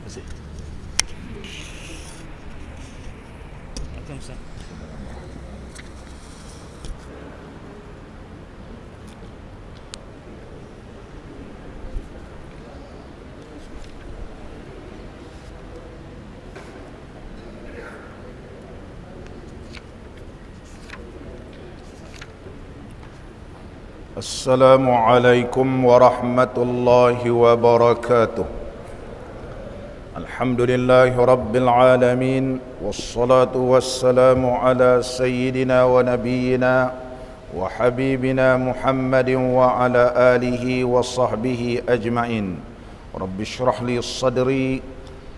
kasih. Waalaikumsalam. Assalamualaikum warahmatullahi wabarakatuh. Alhamdulillahi rabbil alamin. Wassalatu wassalamu ala sayyidina wa nabiyyina wa habibina Muhammadin wa ala alihi wa sahbihi ajma'in. Rabbi shrah li sadri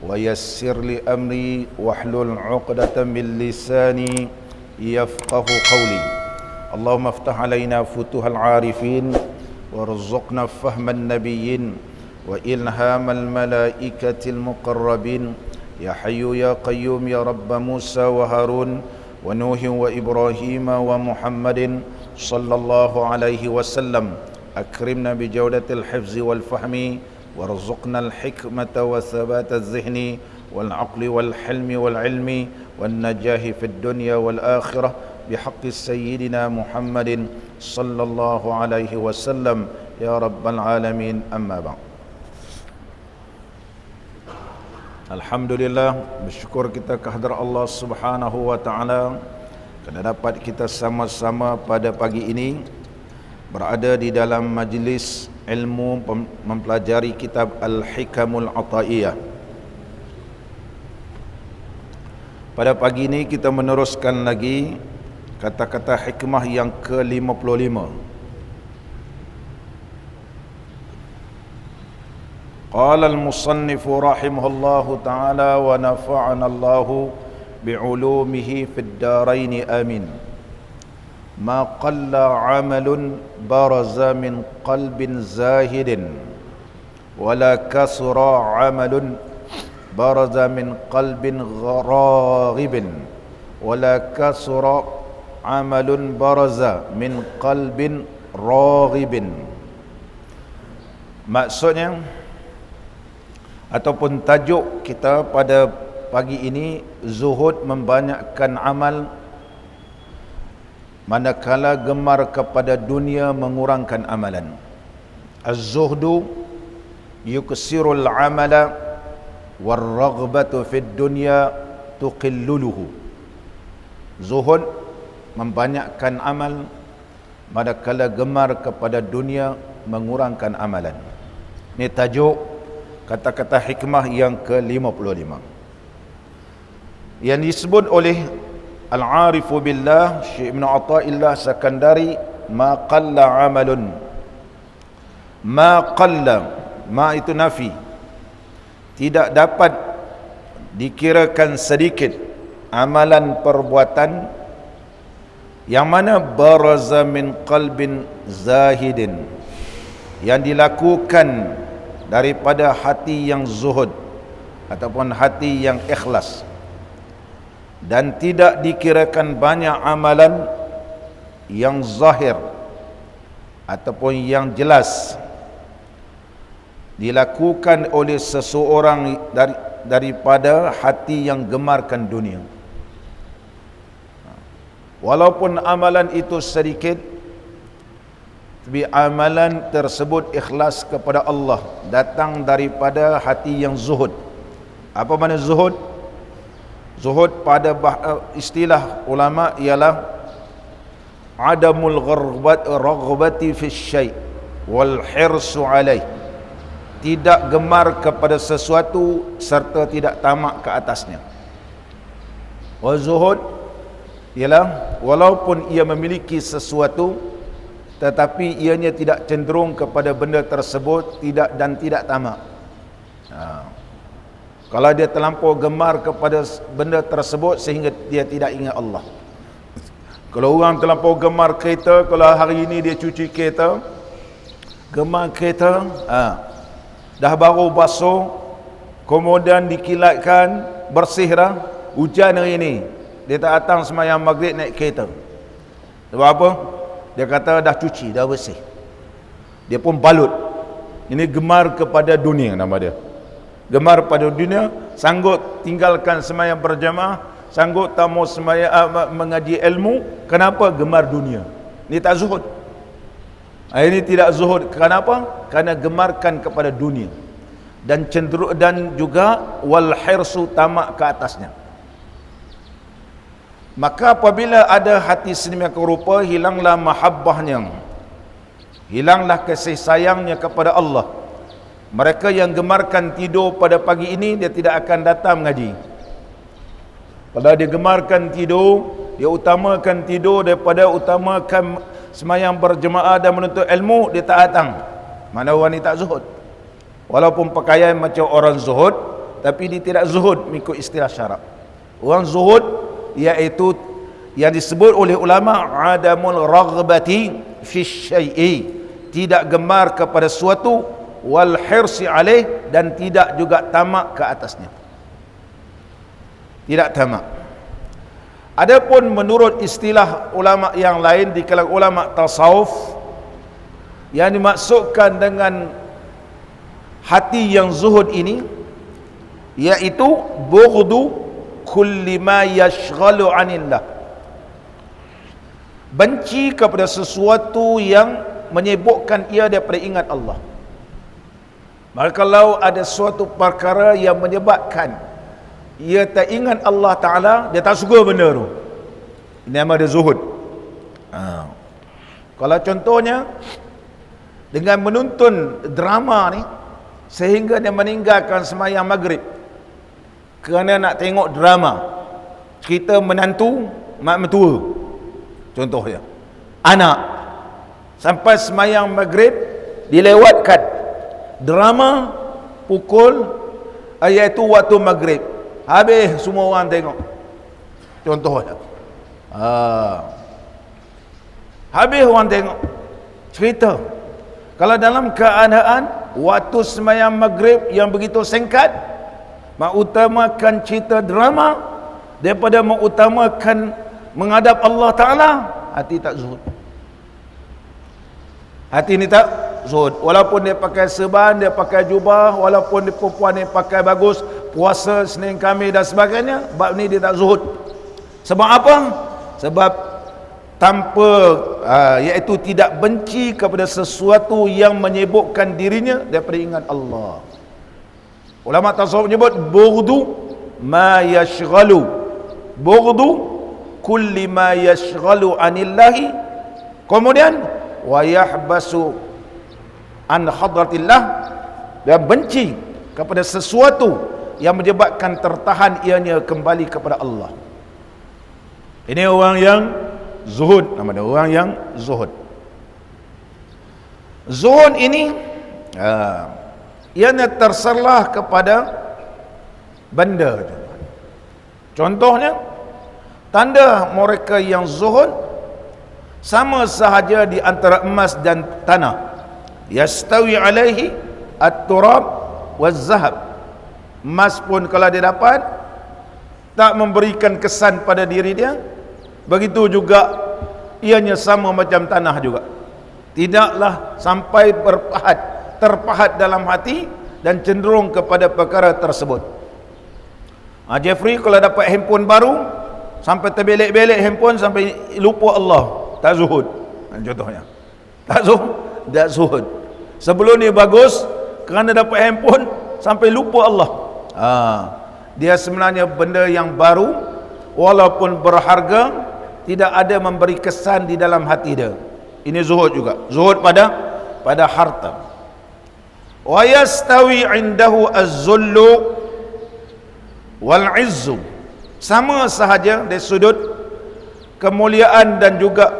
wa yassir li amri wahlul 'uqdatam min lisani yafqahu qawli. اللهم افتح علينا فتوح العارفين وارزقنا فهم النبيين وإلهام الملائكة المقربين يا حي يا قيوم يا رب موسى وهارون ونوح وإبراهيم ومحمد صلى الله عليه وسلم أكرمنا بجودة الحفظ والفهم وارزقنا الحكمة وثبات الذهن والعقل والحلم والعلم والنجاح في الدنيا والآخرة بحق سيدنا محمد صلى الله عليه وسلم يا رب العالمين. أما بعد. Alhamdulillah, bersyukur kita kehadrat Allah Subhanahu wa taala kerana dapat kita sama-sama pada pagi ini berada di dalam majlis ilmu mempelajari kitab Al-Hikamul Ata'iyah. Pada pagi ini kita meneruskan lagi kata-kata hikmah yang ke-55. Qala al-musannif rahimahullahu ta'ala wa nafa'ana Allahu bi'ulumihi fid darain amin. Ma qalla 'amalun baraza min qalbin zahidin wala kasra 'amalun baraza min qalbin raghibin wala kasra amalun baraza min qalbin raghibin. Maksudnya ataupun tajuk kita pada pagi ini, zuhud membanyakkan amal manakala gemar kepada dunia mengurangkan amalan. Az-zuhdu yuksirul amala war-raghbatu fid dunya tuqilluluhu. Zuhud membanyakkan amal manakala gemar kepada dunia mengurangkan amalan. Ini tajuk kata-kata hikmah yang ke-55 yang disebut oleh Al-Arifu Billah Syekh Ibn Atha'illah Sakandari. Ma qalla amalun, ma qalla, ma itu nafi, tidak dapat dikirakan sedikit amalan perbuatan yang mana baraza min qalbin zahidin, yang dilakukan daripada hati yang zuhud ataupun hati yang ikhlas, dan tidak dikirakan banyak amalan yang zahir ataupun yang jelas dilakukan oleh seseorang daripada hati yang gemarkan dunia. Walaupun amalan itu sedikit, tapi amalan tersebut ikhlas kepada Allah, datang daripada hati yang zuhud. Apa makna zuhud? Zuhud pada istilah ulama ialah adamul raghbati fi syai' wal hirsu alaih. Tidak gemar kepada sesuatu serta tidak tamak ke atasnya. Wa zuhud ialah walaupun ia memiliki sesuatu tetapi ianya tidak cenderung kepada benda tersebut, tidak tamak. Kalau dia terlampau gemar kepada benda tersebut sehingga dia tidak ingat Allah. Kalau orang terlampau gemar kereta, kalau hari ini dia cuci kereta, gemar kereta, dah baru basuh, kemudian dikilatkan, bersih dah, hujan hari ini, dia tak datang sembahyang maghrib naik kereta. Sebab apa? Dia kata dah cuci, dah bersih. Dia pun balut. Ini gemar kepada dunia nama dia. Gemar pada dunia, sanggup tinggalkan sembahyang berjamaah, sanggup tamu sembahyang mengaji ilmu. Kenapa? Gemar dunia. Ini tak zuhud. Ini tidak zuhud. Kenapa? Karena gemarkan kepada dunia dan cenderung, dan juga wal hirsu, tamak ke atasnya. Maka apabila ada hati sedemikian rupa, hilanglah mahabbahnya, hilanglah kasih sayangnya kepada Allah. Mereka yang gemarkan tidur pada pagi ini, dia tidak akan datang mengaji. Kalau dia gemarkan tidur, dia utamakan tidur daripada utamakan sembahyang berjemaah dan menuntut ilmu, dia tak datang. Mana orang ni tak zuhud. Walaupun pakaian macam orang zuhud, tapi dia tidak zuhud mengikut istilah syarak. Orang zuhud iaitu yang disebut oleh ulama adamul raghbati fi syai'i, tidak gemar kepada suatu, wal hirsi alaih, dan tidak juga tamak ke atasnya. Tidak tamak. Adapun menurut istilah ulama yang lain di kalangan ulama tasawuf, yang dimaksudkan dengan hati yang zuhud ini iaitu bughdu kulli ma yashghalu anillah, benci kepada sesuatu yang menyibukkan ia daripada ingat Allah. Maka kalau ada suatu perkara yang menyebabkan ia tak ingat Allah Ta'ala, dia tak suka benda tu, ini nama dia zuhud. Kalau contohnya dengan menonton drama ni sehingga dia meninggalkan sembahyang maghrib kerana nak tengok drama cerita menantu mak mertua, contohnya anak, sampai sembahyang maghrib dilewatkan drama pukul iaitu waktu maghrib, habis semua orang tengok, contohnya habis orang tengok cerita. Kalau dalam keadaan waktu sembahyang maghrib yang begitu singkat, mengutamakan cerita drama daripada mengutamakan menghadap Allah Ta'ala, hati tak zuhud. Hati ni tak zuhud. Walaupun dia pakai serban, dia pakai jubah, walaupun dia perempuan dia pakai bagus, puasa Senin Khamis dan sebagainya, bab ni dia tak zuhud. Sebab apa? Sebab tanpa iaitu tidak benci kepada sesuatu yang menyibukkan dirinya daripada ingat Allah. Ulama tasawuf menyebut bughdu ma yashghalu, bughdu kulli ma yashghalu anillahi, kemudian wa yahbasu an hadratillah, dan benci kepada sesuatu yang menyebabkan tertahan ianya kembali kepada Allah. Ini orang yang zuhud, nama dia orang yang zuhud. Zuhud ini ianya terserlah kepada benda. Contohnya, tanda mereka yang zuhud sama sahaja di antara emas dan tanah. Yastawi alaihi at-turab waz-zahab. Emas pun kalau dia dapat tak memberikan kesan pada diri dia, begitu juga ianya sama macam tanah juga, tidaklah sampai terpahat dalam hati dan cenderung kepada perkara tersebut. Jeffrey kalau dapat handphone baru sampai terbelek-belek handphone sampai lupa Allah, tak zuhud. Contohnya tak zuhud. Sebelum ni bagus, kerana dapat handphone sampai lupa Allah. Dia sebenarnya benda yang baru, walaupun berharga, tidak ada memberi kesan di dalam hati dia. Ini zuhud juga. Zuhud pada harta. Wa yastawi indahu az-zullu wal 'izzu. Sama sahaja dari sudut kemuliaan dan juga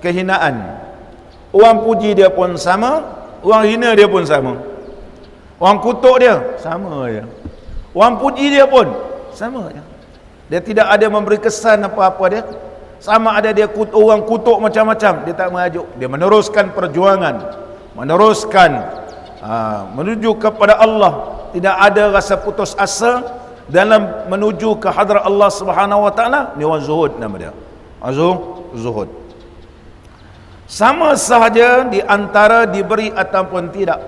kehinaan. Orang puji dia pun sama, orang hina dia pun sama. Orang kutuk dia sama je. Orang puji dia pun sama je. Dia tidak ada memberi kesan apa-apa dia. Sama ada dia orang kutuk macam-macam, dia tak mengajuk, dia meneruskan perjuangan, meneruskan menuju kepada Allah, tidak ada rasa putus asa dalam menuju ke hadrat Allah Subhanahu wa taala. Ni orang zuhud nama dia. Zuhud. Sama sahaja di antara diberi ataupun tidak.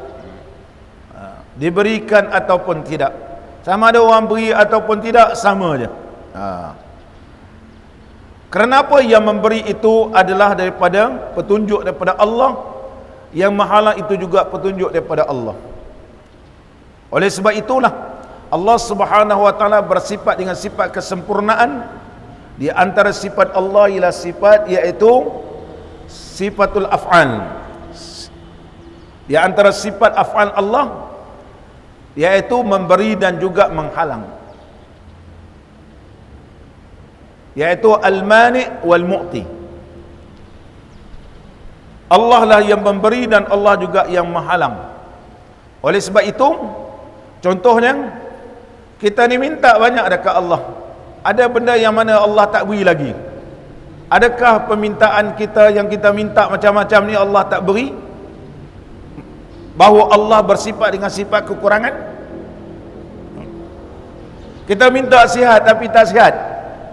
diberikan ataupun tidak. Sama ada orang beri ataupun tidak, sama je. Kenapa yang memberi itu adalah daripada petunjuk daripada Allah, yang menghalang itu juga petunjuk daripada Allah. Oleh sebab itulah Allah Subhanahu wa taala bersifat dengan sifat kesempurnaan. Di antara sifat Allah ialah sifat iaitu sifatul af'al. Di antara sifat af'al Allah iaitu memberi dan juga menghalang, iaitu al-mani' wal mu'ti. Allah lah yang memberi dan Allah juga yang menghalang. Oleh sebab itu, contohnya kita ni minta banyak dekat Allah, ada benda yang mana Allah tak beri lagi. Adakah permintaan kita yang kita minta macam-macam ni Allah tak beri? Bahawa Allah bersifat dengan sifat kekurangan? Kita minta sihat tapi tak sihat,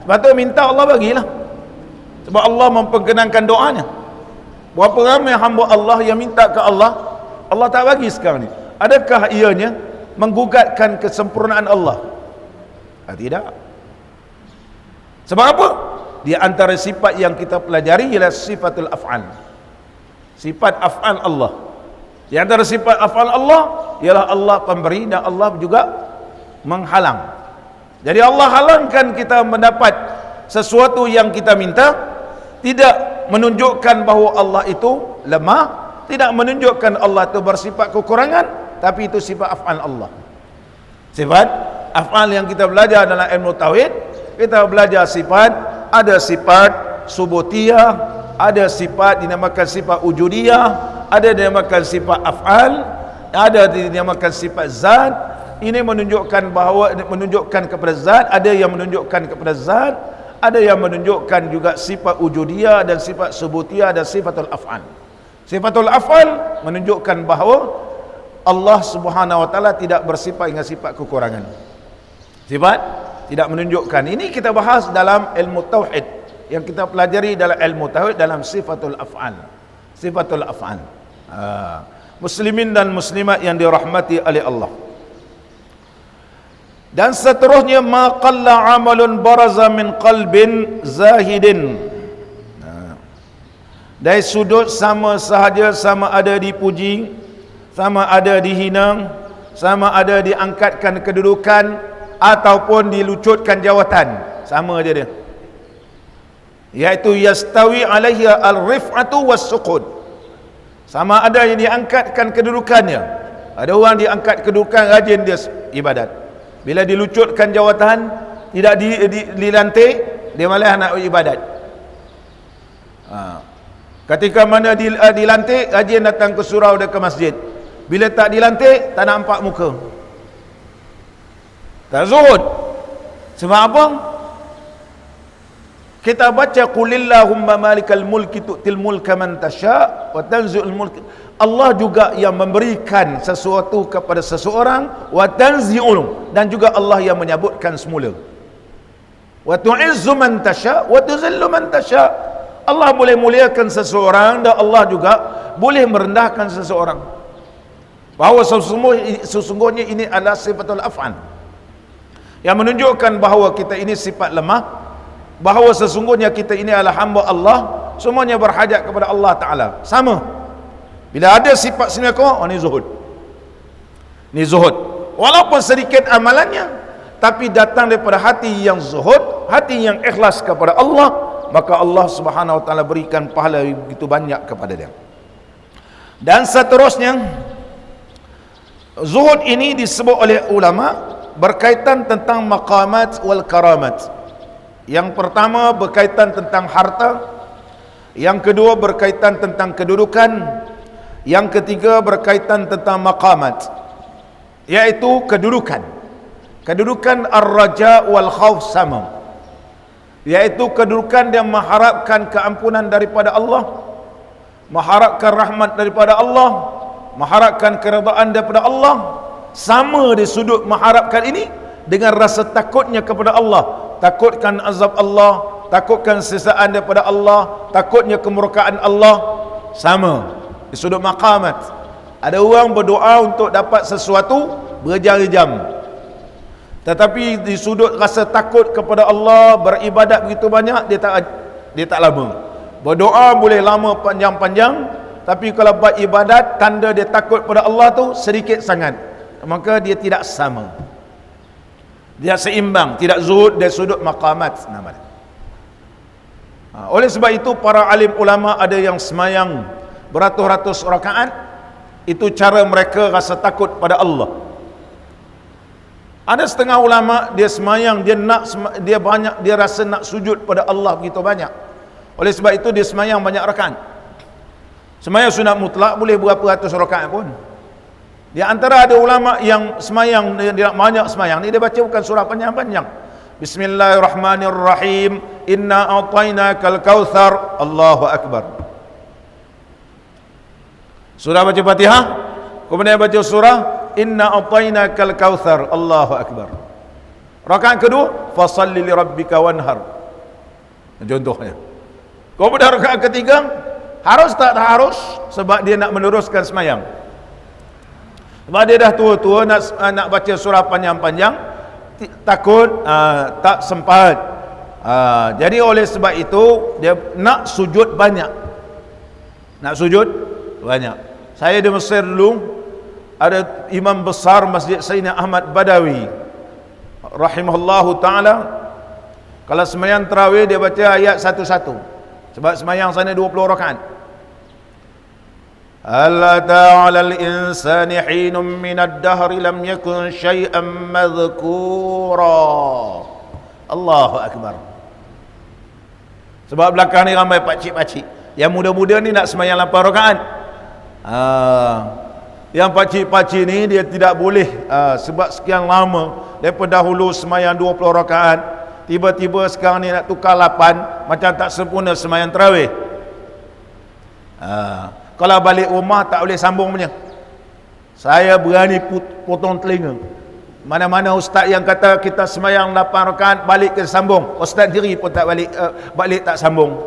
sebab tu minta Allah bagilah, sebab Allah memperkenankan doanya. Berapa ramai hamba Allah yang minta ke Allah, Allah tak bagi sekarang ni. Adakah ianya menggugatkan kesempurnaan Allah? Tidak. Sebab apa? Di antara sifat yang kita pelajari ialah sifatul af'al, sifat af'al Allah. Di antara sifat af'al Allah ialah Allah pemberi dan Allah juga menghalang. Jadi Allah halangkan kita mendapat sesuatu yang kita minta, tidak menunjukkan bahawa Allah itu lemah, tidak menunjukkan Allah itu bersifat kekurangan, tapi itu sifat af'al Allah. Sifat af'al yang kita belajar dalam ilmu tauhid, kita belajar sifat, ada sifat subutiyah, ada sifat dinamakan sifat wujudiyah, ada dinamakan sifat af'al, ada dinamakan sifat zat. Ini menunjukkan bahawa menunjukkan kepada zat, ada yang menunjukkan kepada zat, ada yang menunjukkan juga sifat wujudiyah dan sifat subutiyah dan sifatul af'al. Sifatul af'al menunjukkan bahawa Allah Subhanahu wa taala tidak bersifat dengan sifat kekurangan. Sifat tidak menunjukkan. Ini kita bahas dalam ilmu tauhid, yang kita pelajari dalam ilmu tauhid dalam sifatul af'al. Sifatul af'al. Muslimin dan muslimat yang dirahmati oleh Allah. Dan seterusnya, ma qalla amalun baraza min qalbin zahidin. Dari sudut sama sahaja, sama ada dipuji, sama ada dihina, sama ada diangkatkan kedudukan ataupun dilucutkan jawatan, sama je dia. Iaitu yastawi alaihi al-rif'atu was-suqud. Sama ada yang diangkatkan kedudukannya. Ada orang diangkat kedudukan, rajin dia ibadat. Bila dilucutkan jawatan, tidak dilantik, dia malah nak ibadat. Ketika mana dilantik, rajin datang ke surau dan ke masjid. Bila tak dilantik, tak nampak muka. Tak zuhud. Sebab apa? Kita baca qulillahumma malikal mulki tu'til mulka man tasha' wa tanzi'ul mulki. Allah juga yang memberikan sesuatu kepada seseorang, wa tanzi'ul, dan juga Allah yang menyebutkan semula. Wa tu'izzu man tasha' wa tuzillu man tasha'. Allah boleh muliakan seseorang dan Allah juga boleh merendahkan seseorang. Bahawa sesungguhnya ini adalah sifatul af'al, yang menunjukkan bahawa kita ini sifat lemah, bahawa sesungguhnya kita ini adalah hamba Allah, semuanya berhajat kepada Allah Ta'ala. Sama. Bila ada sifat siniako, ini zuhud. Ini zuhud. Walaupun sedikit amalannya, tapi datang daripada hati yang zuhud, hati yang ikhlas kepada Allah, maka Allah Subhanahu wa taala berikan pahala begitu banyak kepada dia. Dan seterusnya, zuhud ini disebut oleh ulama berkaitan tentang maqamat wal karamat. Yang pertama berkaitan tentang harta, yang kedua berkaitan tentang kedudukan, yang ketiga berkaitan tentang maqamat, yaitu kedudukan. Kedudukan ar-raja wal khauf sama, yaitu kedudukan yang mengharapkan keampunan daripada Allah, mengharapkan rahmat daripada Allah, mengharapkan keredaan daripada Allah. Sama di sudut mengharapkan ini dengan rasa takutnya kepada Allah, takutkan azab Allah, takutkan sisaan daripada Allah, takutnya kemurkaan Allah. Sama di sudut maqamat. Ada orang berdoa untuk dapat sesuatu berjam-jam, tetapi di sudut rasa takut kepada Allah, beribadat begitu banyak, dia tak lama. Berdoa boleh lama panjang-panjang, tapi kalau buat ibadat, tanda dia takut pada Allah tu sedikit sangat, maka dia tidak sama, dia seimbang, tidak zuhud dari sudut maqamat nama dia. Oleh sebab itu para alim ulama ada yang semayang beratus-ratus rakaat, itu cara mereka rasa takut pada Allah. Ada setengah ulama dia semayang, dia rasa nak sujud pada Allah begitu banyak. Oleh sebab itu dia semayang banyak rakaat. Semayang sunat mutlak boleh berapa ratus rakaat pun. Di antara ada ulama yang semayang, dia banyak semayang ni, dia baca bukan surah panjang-panjang. Bismillahirrahmanirrahim. Inna a'tainakal kautsar. Allahu akbar. Surah baca Fatihah, kemudian baca surah Inna a'tainakal kautsar. Allahu akbar. Rakaat kedua, fasalli li rabbika wanhar. Contohnya. Kemudian rakaat ketiga, harus tak harus? Sebab dia nak meneruskan semayang. Sebab dia dah tua-tua, nak baca surah panjang-panjang, takut tak sempat. Jadi oleh sebab itu dia nak sujud banyak. Nak sujud banyak. Saya di Mesir dulu, ada imam besar Masjid Sayyidina Ahmad Badawi rahimahullahu ta'ala, kalau semayang tarawih dia baca ayat satu-satu, sebab semayang sana 20 rakaat. Hal ata 'alal insani hinum minad dahri lam yakun syai'an madhkura. Allahu akbar. Sebab belakang ni ramai pakcik-pakcik yang muda-muda ni nak semayang 8 rakaat. Yang pakcik-pakcik ni dia tidak boleh, sebab sekian lama daripada dahulu semayang 20 rakaat, tiba-tiba sekarang ni nak tukar 8, macam tak sempurna semayang tarawih. Kalau balik rumah tak boleh sambung punya. Saya berani potong telinga. Mana-mana ustaz yang kata kita semayang 8 rakaat balik ke sambung, ustaz diri pun tak balik tak sambung,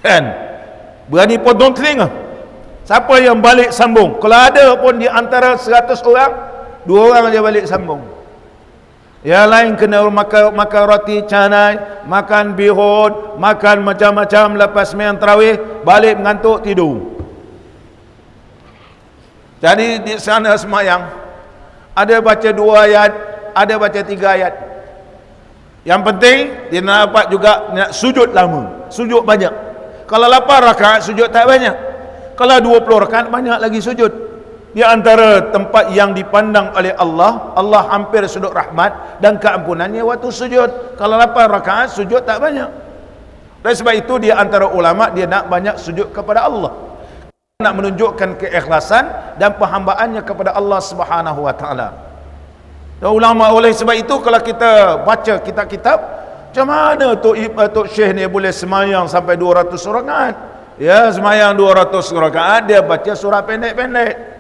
kan? Berani potong telinga. Siapa yang balik sambung? Kalau ada pun di antara 100 orang, 2 orang dia balik sambung. Yang lain kena makan roti canai, makan bihun, makan macam-macam lepas sembahyang tarawih, balik mengantuk tidur. Jadi di sana sembahyang ada baca 2 ayat, ada baca 3 ayat. Yang penting dia nak dapat juga nak sujud lama, sujud banyak. Kalau 8 rakaat sujud tak banyak. Kalau 20 rakaat banyak lagi sujud. Di antara tempat yang dipandang oleh Allah, Allah hampir sudut rahmat dan keampunannya waktu sujud. Kalau 8 rakaat sujud tak banyak. Oleh sebab itu di antara ulama dia nak banyak sujud kepada Allah, nak menunjukkan keikhlasan dan perhambaannya kepada Allah Subhanahu wa taala. Dan ulama oleh sebab itu kalau kita baca kitab-kitab, macam mana Tok Syekh ni boleh semayang sampai 200 rakaat? Ya, semayang 200 rakaat dia baca surah pendek-pendek.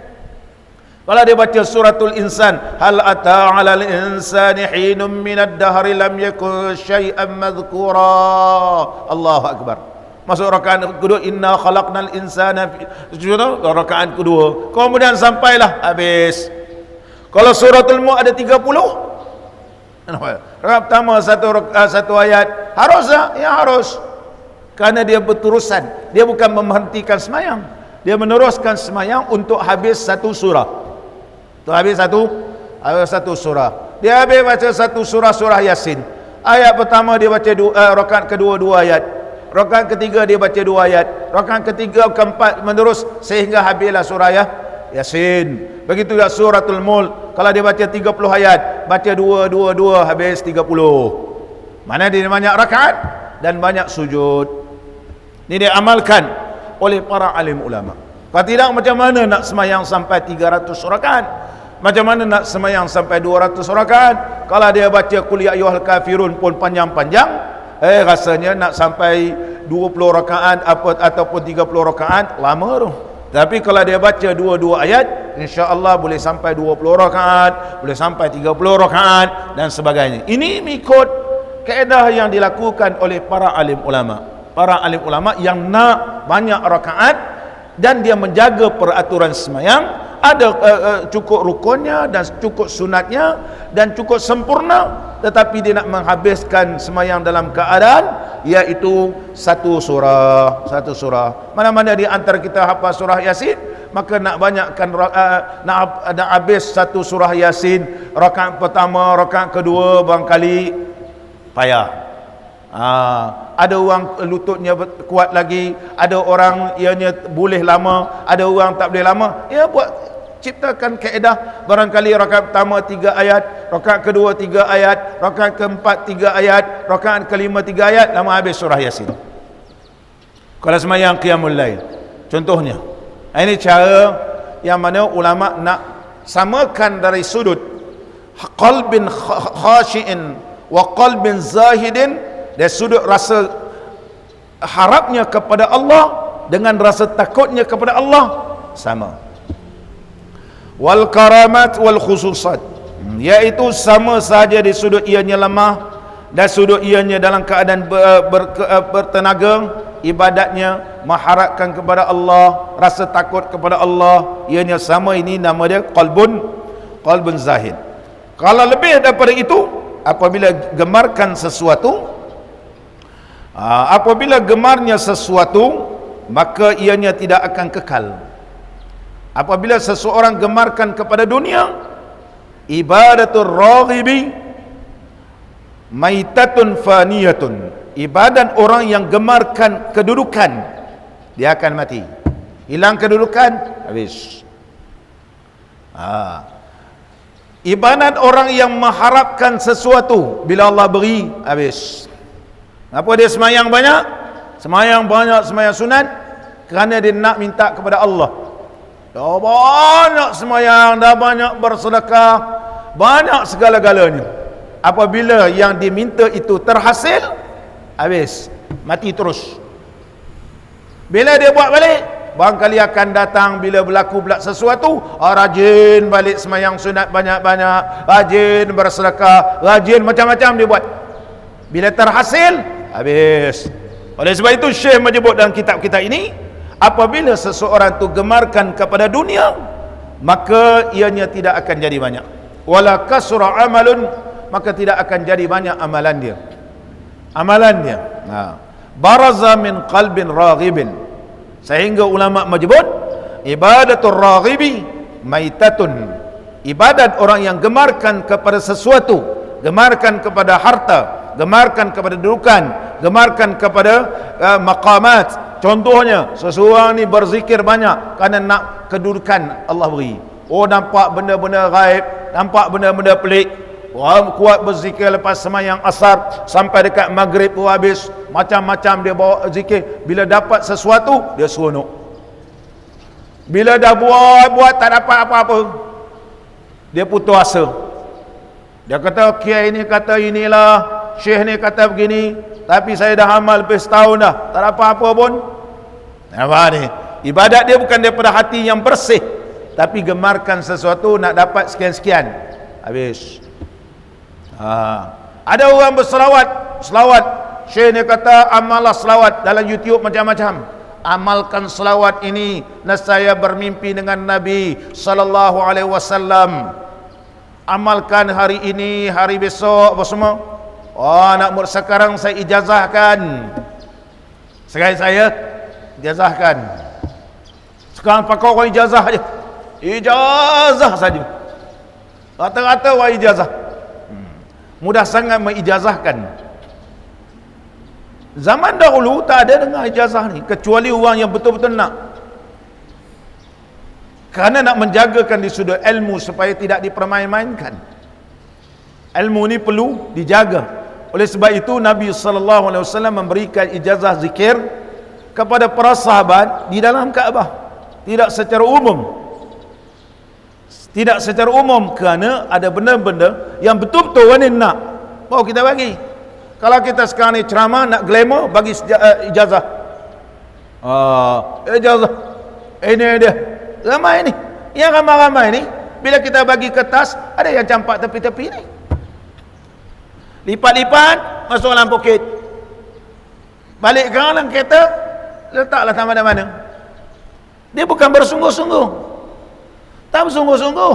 Kalau dia baca suratul insan, hal ata 'alal insani hinum minad dahri lam yakun syai'an madhkura. Allahu akbar. Masuk rakaat kedua, inna khalaqnal insana fi rakaat kedua. Kemudian sampailah habis. Kalau suratul Mulk ada 30. Rakaat pertama satu ayat, harus tak? Ya harus. Karena dia berterusan, dia bukan menghentikan semayang, dia meneruskan semayang untuk habis satu surah, untuk habis satu surah. Dia habis baca satu surah Yasin. Ayat pertama dia baca rakaat kedua 2 ayat, rakaat ketiga dia baca 2 ayat, rakaat ketiga keempat menerus sehingga habislah surah Yasin. Begitu juga suratul Mulk, kalau dia baca 30 ayat, baca 2 habis 30. Mana dia banyak rakaat dan banyak sujud. Ini dia amalkan oleh para alim ulama. Kalau tidak, macam mana nak semayang sampai 300 rakaat? Macam mana nak semayang sampai 200 rakaat? Kalau dia baca Qul ya ayyuhal kafirun pun panjang-panjang, rasanya nak sampai 20 rakaat ataupun 30 rakaat lama tu. Tapi kalau dia baca 2 ayat, insya-Allah boleh sampai 20 rakaat, boleh sampai 30 rakaat dan sebagainya. Ini mengikut kaedah yang dilakukan oleh para alim ulama. Para alim ulama yang nak banyak rakaat, dan dia menjaga peraturan sembahyang, ada cukup rukunnya dan cukup sunatnya dan cukup sempurna, tetapi dia nak menghabiskan sembahyang dalam keadaan iaitu satu surah. Mana-mana di antara kita hafal surah Yasin, maka nak banyakkan nak habis satu surah Yasin rakaat pertama, rakaat kedua barangkali payah. Ada orang lututnya kuat lagi, ada orang ianya boleh lama, ada orang tak boleh lama. Ya, buat ciptakan kaedah, barangkali rakaat pertama 3 ayat, rakaat kedua 3 ayat, rakaat keempat 3 ayat, rakaat kelima 3 ayat, lama habis surah Yasin. Kalau sembahyang qiyamul lail contohnya. Ini cara yang mana ulama nak samakan dari sudut qalbin khashi'in wa qalbin zahidin, dari sudut rasa harapnya kepada Allah dengan rasa takutnya kepada Allah sama. Wal karamat wal khususat, iaitu sama saja di sudut ianya lemah dan sudut ianya dalam keadaan bertenaga, ibadatnya mengharapkan kepada Allah, rasa takut kepada Allah, ianya sama. Ini nama dia qalbun zahid. Kalau lebih daripada itu, apabila gemarkan sesuatu, apabila gemarnya sesuatu, maka ianya tidak akan kekal. Apabila seseorang gemarkan kepada dunia, ibadatul raghibi maitatun faniyatun, ibadat orang yang gemarkan kedudukan, dia akan mati. Hilang kedudukan, habis. Ibadat orang yang mengharapkan sesuatu, bila Allah beri, habis. Apa dia semayang banyak? Semayang sunat kerana dia nak minta kepada Allah. Dah banyak semayang, dah banyak bersedekah, banyak segala-galanya. Apabila yang diminta itu terhasil, habis, mati terus. Bila dia buat balik, barangkali akan datang bila berlaku pula sesuatu, rajin balik semayang sunat banyak-banyak, rajin bersedekah, rajin macam-macam dia buat. Bila terhasil, habis. Oleh sebab itu Syekh menyebut dalam kitab-kitab ini, apabila seseorang tu gemarkan kepada dunia, maka ianya tidak akan jadi banyak. Wala kasra amalun, maka tidak akan jadi banyak amalan dia. Baraza min qalbin raghibin, sehingga ulama menyebut ibadatul raghibi maitatun, ibadat orang yang gemarkan kepada sesuatu, gemarkan kepada harta, gemarkan kepada dudukan, gemarkan kepada maqamat. Contohnya, seseorang ni berzikir banyak kerana nak kedudukan Allah beri. Nampak benda-benda gaib, nampak benda-benda pelik. Orang kuat berzikir lepas semayang asar sampai dekat maghrib pun habis, macam-macam dia bawa zikir. Bila dapat sesuatu, dia seronok. Bila dah buat tak dapat apa-apa, dia putus asa. Dia kata, kiai ni kata inilah, syekh ni kata begini, tapi saya dah amal lebih setahun dah, tak dapat apa pun. Nampak ni? Ibadat dia bukan daripada hati yang bersih, tapi gemarkan sesuatu nak dapat sekian-sekian, habis. Ada orang selawat, syekh ni kata amalah selawat dalam YouTube macam-macam. Amalkan selawat ini, nescaya bermimpi dengan Nabi sallallahu alaihi wasallam. Amalkan hari ini, hari besok, apa semua. Nak sekarang saya ijazahkan. Sekarang saya ijazahkan. Sekarang pakai orang ijazah aja. Ijazah saja. Rata-rata orang ijazah. Mudah sangat mengijazahkan. Zaman dahulu tak ada dengar ijazah ni, kecuali orang yang betul-betul nak. Kerana nak menjagakan di sudut ilmu supaya tidak dipermain-mainkan. Ilmu ni perlu dijaga. Oleh sebab itu Nabi SAW memberikan ijazah zikir kepada para sahabat di dalam Kaabah, tidak secara umum. Tidak secara umum, kerana ada benda-benda yang betul-betul orang ni nak, baru kita bagi. Kalau kita sekarang ni ceramah nak glamour, bagi ijazah. Ijazah ini dia. Ramai ni, yang ramai-ramai ni, bila kita bagi kertas, ada yang campak tepi-tepi ni, lipat-lipat masuk dalam poket, balik ke dalam kereta, letaklah tak mana-mana. Dia bukan bersungguh-sungguh. Tak bersungguh-sungguh.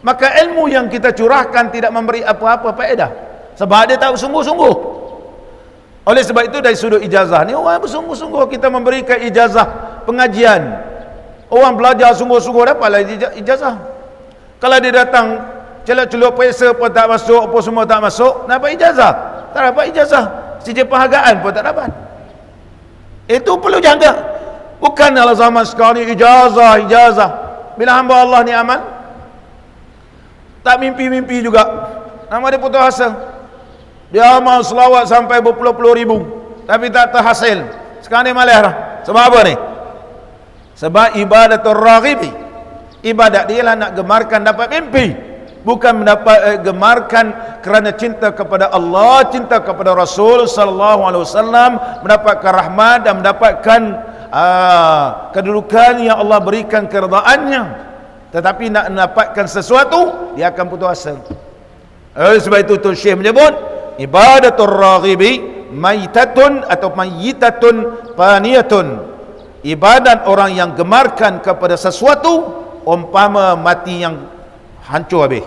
Maka ilmu yang kita curahkan tidak memberi apa-apa faedah. Sebab dia tak bersungguh-sungguh. Oleh sebab itu dari sudut ijazah ni, orang bersungguh-sungguh kita memberikan ijazah pengajian. Orang belajar sungguh-sungguh dapatlah ijazah. Kalau dia datang celup-celup periksa pun tak masuk, apa semua tak masuk, nak dapat ijazah? Tak dapat ijazah. Sijil penghargaan pun tak dapat. Itu perlu jaga. Bukan dalam zaman sekarang ni ijazah. Bila hamba Allah ni amal, tak mimpi-mimpi juga. Nama dia putus asa. Dia amal selawat sampai berpuluh-puluh ribu, tapi tak terhasil. Sekarang ni malah dah. Sebab apa ni? Sebab ibadatul raghibi. Ibadat dia lah nak gemarkan dapat mimpi. Bukan mendapat gemarkan kerana cinta kepada Allah, cinta kepada Rasul sallallahu alaihi wasallam, mendapatkan rahmat dan mendapatkan kedudukan yang Allah berikan keredaannya. Tetapi nak mendapatkan sesuatu, dia akan putus asa. Sebab itu Tun Syekh menyebut ibadatul raghibi maitatun atau mayyitatun faniyatun. Ibadat orang yang gemarkan kepada sesuatu umpama mati yang hancur habis.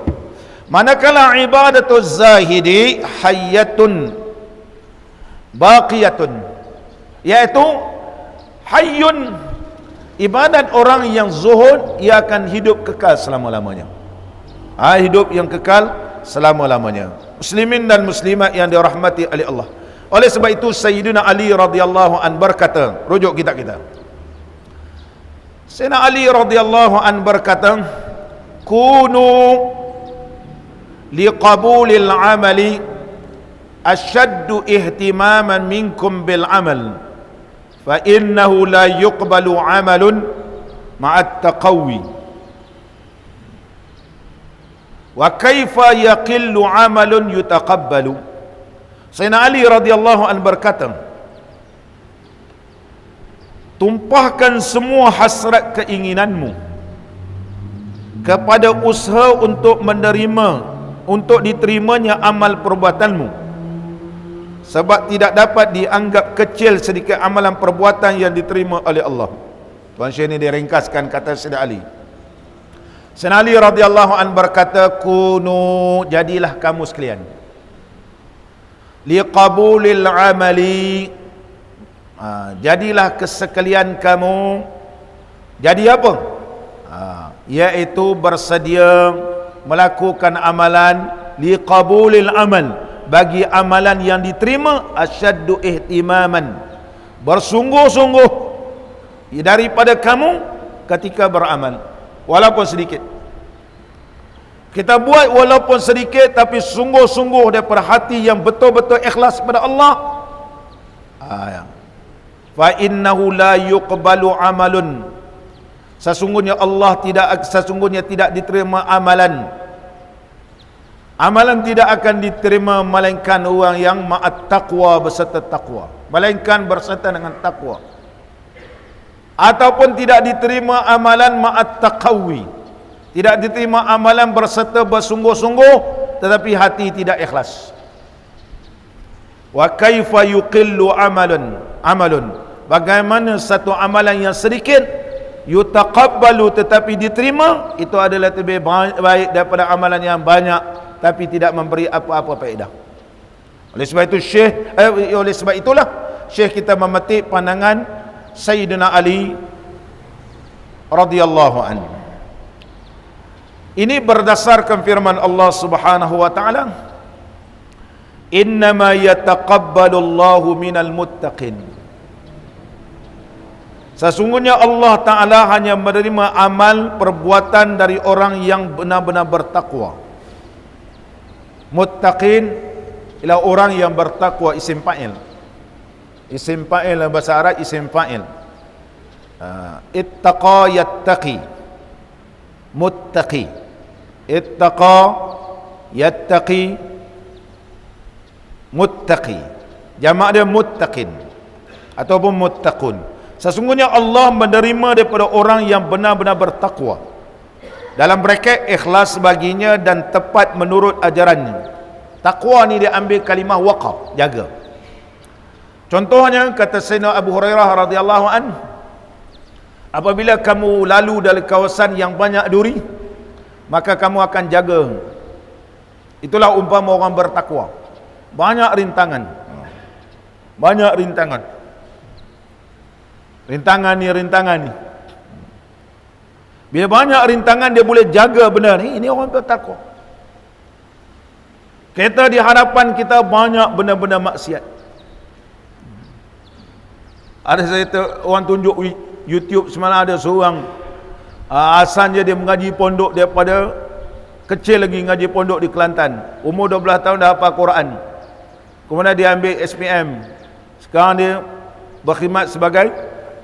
Manakala ibadatul zahidi hayyatun baqiyatun, iaitu hayyun, ibadat orang yang zuhud, ia akan hidup kekal selama-lamanya. Hidup yang kekal selama-lamanya. Muslimin dan muslimat yang dirahmati oleh Allah. Oleh sebab itu Sayyidina Ali radhiyallahu an berkata, rujuk kitab kita. Sayyidina Ali radhiyallahu an berkata, kunu liqabulil amali ashaddu ihtimaman minkum bil amal fa innahu la yuqbalu amalun ma'at taqawi wa kaifa yaqillu amalun yutaqabbalu. Sayyidina Ali radhiyallahu an berkata, tumpahkan semua hasrat keinginanmu kepada usaha untuk menerima, untuk diterimanya amal perbuatanmu, sebab tidak dapat dianggap kecil sedikit amalan perbuatan yang diterima oleh Allah. Tuan Syekh ini diringkaskan kata Sayyidina Ali. Sayyidina Ali radhiyallahu an berkata, kunu, jadilah kamu sekalian, liqabulil amali, jadilah kesekalian kamu, jadi apa? Iaitu bersedia melakukan amalan liqabulil amal, bagi amalan yang diterima, asyaddu ihtimaman, bersungguh-sungguh daripada kamu ketika beramal, walaupun sedikit. Kita buat walaupun sedikit, tapi sungguh-sungguh daripada hati yang betul-betul ikhlas kepada Allah. Fa innahu la yuqbalu amalun, sesungguhnya tidak diterima amalan. Amalan tidak akan diterima melainkan orang yang ma'at taqwa, berserta taqwa, melainkan berserta dengan taqwa. Ataupun tidak diterima amalan ma'at taqawi, tidak diterima amalan berserta bersungguh-sungguh tetapi hati tidak ikhlas. Wa kaifa yuqillu amalun, bagaimana satu amalan yang sedikit yutaqabbalu tetapi diterima, itu adalah lebih baik daripada amalan yang banyak tapi tidak memberi apa-apa faedah. Oleh sebab itulah Syekh kita memetik pandangan Sayyidina Ali radhiyallahu anhu. Ini berdasarkan firman Allah Subhanahu wa taala, innama yataqabbalu Allahu minal muttaqin, sesungguhnya Allah Ta'ala hanya menerima amal perbuatan dari orang yang benar-benar bertakwa. Muttaqin ialah orang yang bertakwa, isim fa'il. Isim fa'il dalam bahasa Arab, isim fa'il. Ittaqa yattaqi, muttaqi. Ittaqa yattaqi, muttaqi. Jamak dia muttaqin ataupun muttaqun. Sesungguhnya Allah menerima daripada orang yang benar-benar bertakwa, dalam braket ikhlas baginya dan tepat menurut ajarannya. Takwa ni dia ambil kalimah waqaf, jaga. Contohnya kata Sayyidina Abu Hurairah radhiyallahu anhu, Apabila kamu lalu dari kawasan yang banyak duri, maka kamu akan jaga. Itulah umpama orang bertakwa. Banyak rintangan. Banyak rintangan. Rintangan ni. Bila banyak rintangan dia boleh jaga benda ni, ini orang bertakwa. Kita di hadapan kita banyak benda-benda maksiat. Ada saya orang tunjuk YouTube semalam, ada seorang asalnya dia mengaji pondok daripada kecil lagi ngaji pondok di Kelantan. Umur 12 tahun dah hafal Quran. Kemudian dia ambil SPM. Sekarang dia berkhidmat sebagai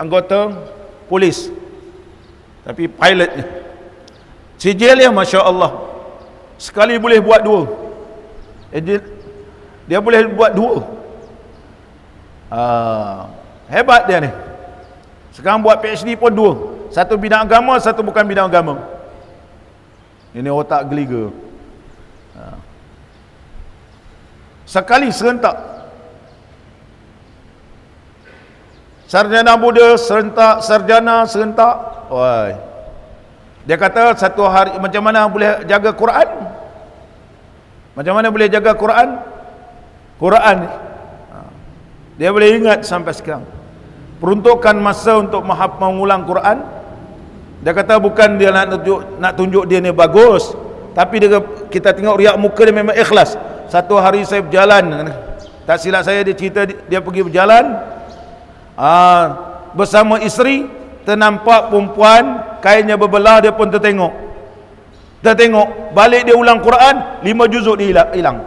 anggota polis. Tapi pilotnya. Sijilnya Masya Allah. Sekali boleh buat dua. Dia boleh buat dua. Hebat dia ni. Sekarang buat PhD pun dua. Satu bidang agama, satu bukan bidang agama. Ini otak geliga. Sekali serentak. Sarjana muda serentak, sarjana serentak. Woi. Dia kata satu hari macam mana boleh jaga Quran? Macam mana boleh jaga Quran? Quran ni. Dia boleh ingat sampai sekarang. Peruntukan masa untuk mengulang Quran. Dia kata bukan dia nak tunjuk dia ni bagus, tapi kita tengok riak muka dia memang ikhlas. Satu hari saya berjalan, tak silap saya dia cerita dia pergi berjalan bersama isteri, ternampak perempuan kainnya berbelah, dia pun tertengok balik, dia ulang Quran 5 juzuk dia hilang.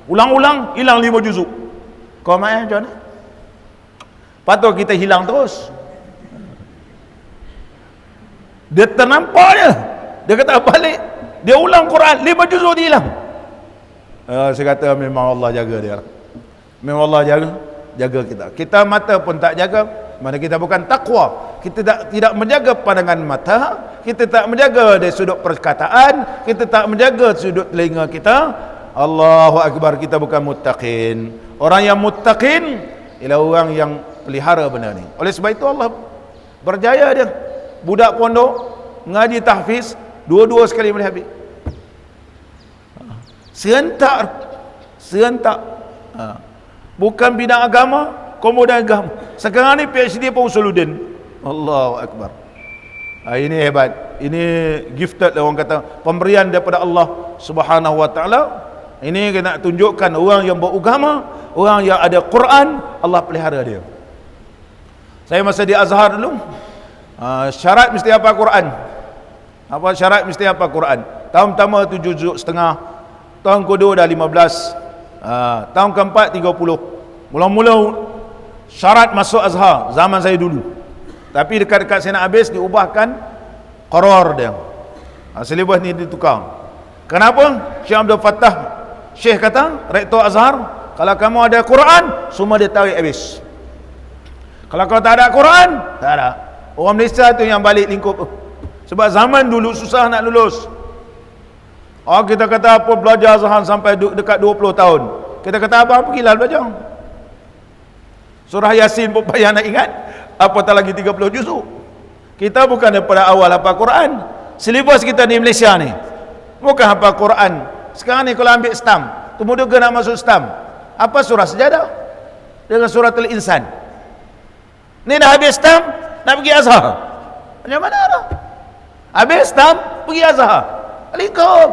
Ulang-ulang hilang 5 juzuk. Kau main macam mana? Patut kita hilang terus. Dia ternampak dia kata balik, dia ulang Quran 5 juzuk dia hilang. Saya kata memang Allah jaga dia. Memang Allah jaga kita. Kita mata pun tak jaga, mana kita bukan takwa. Kita tidak menjaga pandangan mata, kita tak menjaga dari sudut perkataan, kita tak menjaga sudut telinga kita. Allahu Akbar, kita bukan muttaqin. Orang yang muttaqin ialah orang yang pelihara benda ni. Oleh sebab itu Allah berjaya dia. Budak pondok ngaji tahfiz dua-dua sekali boleh habis. Serentak. Bukan bidang agama, kemudian agama. Sekarang ni PhD pun usuluddin. Allahu Akbar. Ini hebat. Ini gifted orang kata, pemberian daripada Allah Subhanahu wa taala. Ini kena tunjukkan orang yang beragama, orang yang ada Quran, Allah pelihara dia. Saya masa di Azhar dulu, syarat mesti hafal Quran. Apa syarat mesti hafal Quran? Tahun pertama 7 juzuk setengah, tahun kedua dah 15, tahun keempat 30. Mula-mula syarat masuk Azhar zaman saya dulu. Tapi dekat-dekat saya nak habis diubahkan qarar dia. Selebas ni ditukar. Kenapa? Syekh Abdul Fattah Syekh kata, Rektor Azhar, kalau kamu ada Quran, semua dia tarik habis. Kalau kau tak ada Quran, tak ada. Orang Malaysia tu yang balik lingkup. Sebab zaman dulu susah nak lulus. Kita kata apa belajar Azhar sampai dekat 20 tahun. Kita kata apa, pergilah belajar. Surah Yasin pun payah nak ingat, apatah lagi 30 juzuk. Kita bukan daripada awal hafal Quran. Silibus kita di Malaysia ni bukan hafal Quran. Sekarang ni kalau ambil stam, kemudian nak masuk stam, apa surah sejadah dengan suratul insan. Ni dah habis stam, nak pergi Azhar. Macam mana dah? Habis stam, pergi Azhar. Lingkup.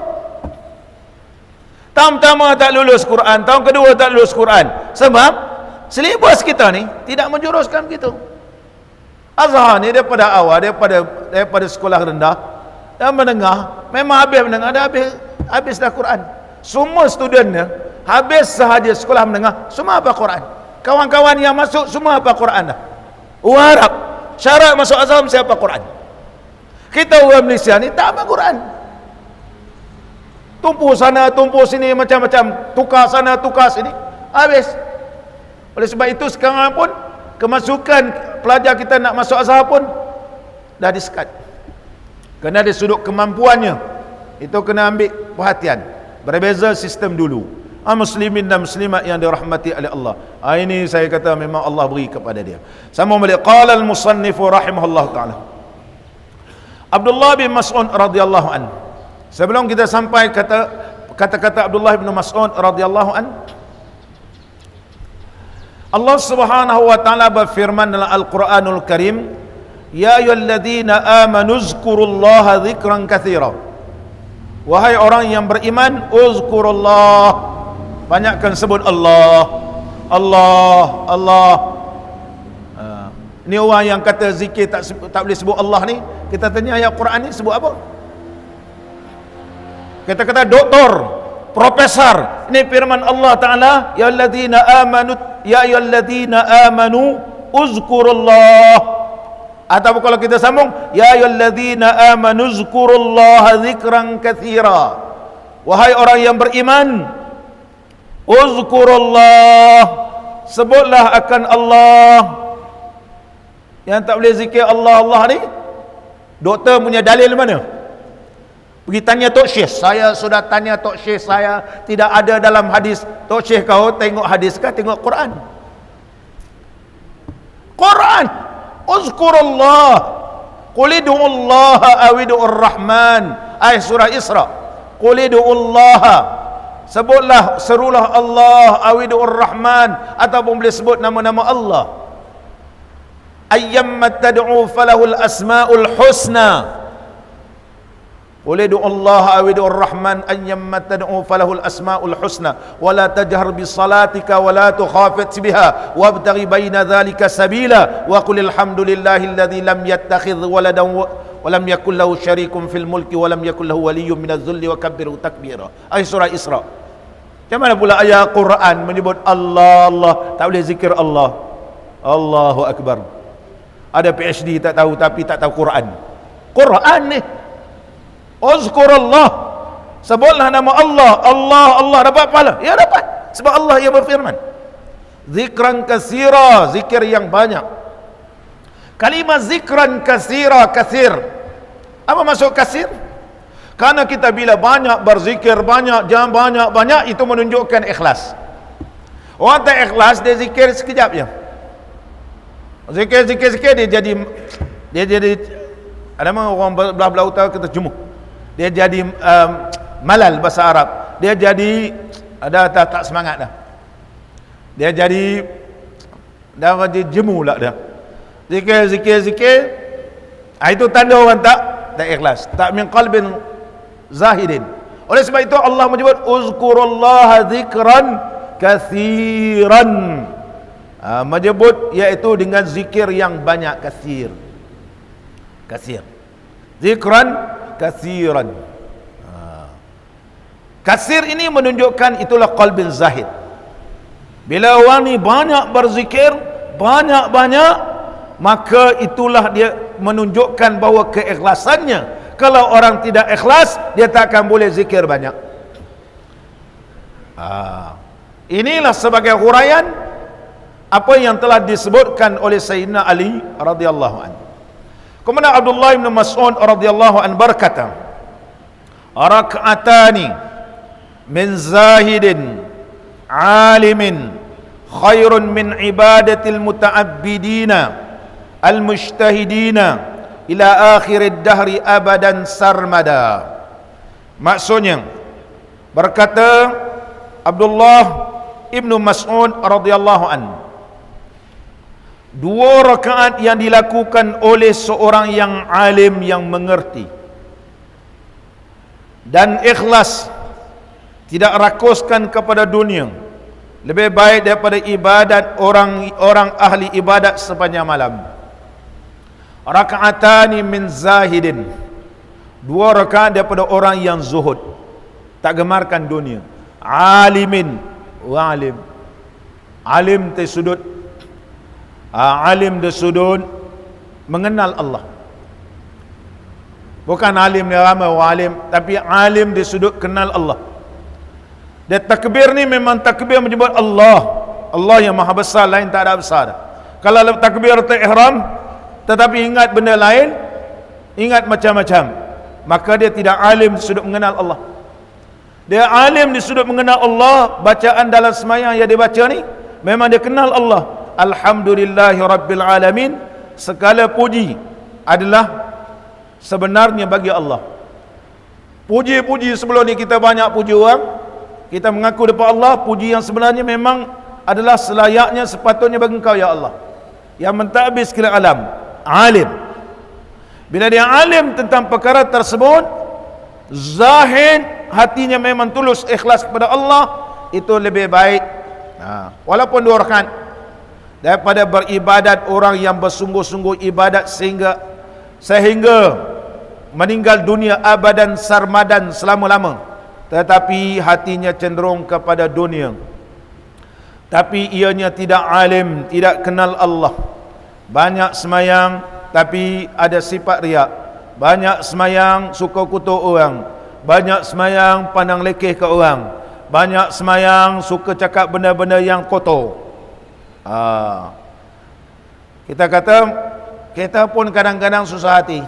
Tahun pertama tak lulus Quran, tahun kedua tak lulus Quran. Sebab silibus kita ni tidak menjuruskan begitu. Azhar ni daripada awal, daripada sekolah rendah dan menengah, memang habis menengah dah habis dah Quran. Semua studentnya habis sahaja sekolah menengah, semua hafal Quran. Kawan-kawan yang masuk semua hafal Quran dah. Orang Arab syarat masuk Azhar mesti hafal Quran. Kita orang Malaysia ni tak hafal Quran. Tumpu sana, tumpu sini, macam-macam, tukar sana, tukar sini, habis. Oleh sebab itu sekarang pun kemasukan pelajar kita nak masuk Azhar pun dah disekat. Kerana dari sudut kemampuannya, itu kena ambil perhatian. Berbeza sistem dulu. Muslimin dan muslimat yang dirahmati oleh Allah. Ini saya kata memang Allah beri kepada dia. Sama balik qala al-musannif rahimahullah taala. Abdullah bin Mas'ud radhiyallahu an. Sebelum kita sampai kata-kata Abdullah bin Mas'ud radhiyallahu an, Allah Subhanahu wa taala berfirman dalam Al-Qur'anul Karim, "Ya ayyuhalladzina amanu zkurullaha dzikran katsira." Wahai orang yang beriman, uzkurullah, banyakkan sebut Allah, Allah, Allah. Ini orang yang kata zikir tak boleh sebut Allah ni, kita tanya ayat Quran ni sebut apa? Kita kata doktor, profesor. Ini firman Allah Taala, ya ayyuhalladzina amanu uzkurullah. Atau kalau kita sambung, ya ayyuhalladzina amanu uzkurullaha dzikran katsira. Wahai orang yang beriman, uzkurullah, sebutlah akan Allah. Yang tak boleh zikir Allah ni, doktor punya dalil mana? Pergi tanya Tok Syekh. Saya sudah tanya Tok Syekh, saya tidak ada dalam hadis. Tok Syekh kau tengok hadis kah, tengok Quran? Quran. Uzkurullah, qul ud'ullaha aw ud'ur rahman. Ayat surah Isra. Qul ud'ullaha, sebutlah, serulah Allah, aw ud'ur rahman, ataupun boleh sebut nama-nama Allah. Ayyamma tad'u falahul asmaul husna. Qul ud'ullaha aw ud'ur rahman ayyamma tad'u falahul asmaul husna wa la tajhar bis salatika wa la tukhafit biha wabtaghi baina dhalika sabila wa qul alhamdulillahi alladhi lam yattakhidh waladan wa lam yakul lahu syarikun fil mulki wa lam yakul lahu waliyyun minadh dhulli wa kabbirhu takbira. Ayat surah Isra. Macam mana pula ayat Quran menyebut Allah, Allah, tak boleh zikir Allah. Allahu akbar. Ada PhD tak tahu, tapi tak tahu Quran. Quran ni, uzkurullah, sebutlah nama Allah, Allah, Allah, dapat pahala? Ya dapat, sebab Allah yang berfirman, zikran katsira, zikir yang banyak. Kalimah zikran katsira, katsir, apa maksud katsir? Karena kita bila banyak berzikir, banyak jam, banyak, itu menunjukkan ikhlas. Orang tak ikhlas, dia zikir sekejap je, zikir dia jadi ada orang belah-belah utara kata jumuh, dia jadi malal bahasa Arab, dia jadi tak semangat dah, dia jadi jemu lah dah, zikir. Itu tanda orang tak ikhlas, tak min qalbin zahidin. Oleh sebab itu Allah menyebut uzkurullaha dzikran katsiran, menyebut iaitu dengan zikir yang banyak, katsir, zikran katsiran. Katsir ini menunjukkan itulah qalbin zahid. Bila orang ni banyak berzikir, banyak, maka itulah dia menunjukkan bahawa keikhlasannya. Kalau orang tidak ikhlas, dia tak akan boleh zikir banyak. Inilah sebagai huraian apa yang telah disebutkan oleh Sayyidina Ali radhiyallahu anhu. Kemudian Abdullah bin Mas'ud radhiyallahu anhu berkata, rak'atani min zahidin alimin khairun min ibadatil muta'abbidina al-mujtahidina ila akhirid dahri abadan sarmada. Maksudnya, berkata Abdullah ibnu Mas'ud radhiyallahu anhu, dua rakaat yang dilakukan oleh seorang yang alim, yang mengerti dan ikhlas, tidak rakuskan kepada dunia, lebih baik daripada ibadat orang ahli ibadat sepanjang malam. Rakaatani min zahidin, dua rakaat daripada orang yang zuhud, tak gemarkan dunia. Alimin, alim tersudut, alim di sudut mengenal Allah. Bukan alim ni ramai orang alim, tapi alim di sudut kenal Allah. Dia takbir ni memang takbir menyebut Allah, Allah yang maha besar, lain tak ada besar. Kalau takbir ihram tetapi ingat benda lain, ingat macam-macam, maka dia tidak alim di sudut mengenal Allah. Dia alim di sudut mengenal Allah, bacaan dalam sembahyang yang dia baca ni memang dia kenal Allah. Alhamdulillahi Rabbil Alamin, segala puji adalah sebenarnya bagi Allah. Puji-puji sebelum ni kita banyak puji orang, kita mengaku depan Allah, puji yang sebenarnya memang adalah selayaknya sepatutnya bagi Engkau ya Allah, yang mentadbir segala alam, alim. Bila dia alim tentang perkara tersebut, zahid, hatinya memang tulus ikhlas kepada Allah, itu lebih baik. Walaupun 2 rakaat daripada beribadat orang yang bersungguh-sungguh ibadat sehingga meninggal dunia abadan sarmadan selama-lama, tetapi hatinya cenderung kepada dunia, tapi ianya tidak alim, tidak kenal Allah. Banyak semayang tapi ada sifat riak, banyak semayang suka kutuk orang, banyak semayang pandang lekeh ke orang, banyak semayang suka cakap benda-benda yang kotor. Kita kata, kita pun kadang-kadang susah hati.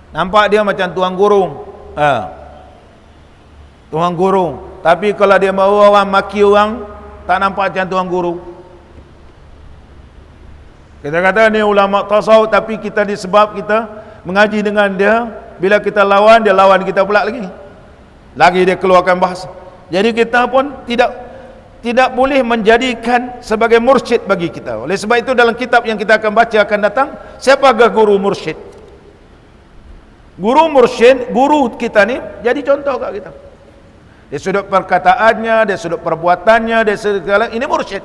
Nampak dia macam tuan guru, tuan guru, tapi kalau dia mau orang maki orang, tak nampak macam tuan guru. Kita kata ni ulama tasawuf, tapi kita disebab kita mengaji dengan dia, bila kita lawan, dia lawan kita pula lagi dia keluarkan bahasa. Jadi kita pun tidak boleh menjadikan sebagai mursyid bagi kita. Oleh sebab itu dalam kitab yang kita akan baca akan datang, siapakah guru mursyid? Guru mursyid, guru kita ni jadi contoh kat kita. Dari sudut perkataannya, dari sudut perbuatannya, dari sudut segala, ini mursyid.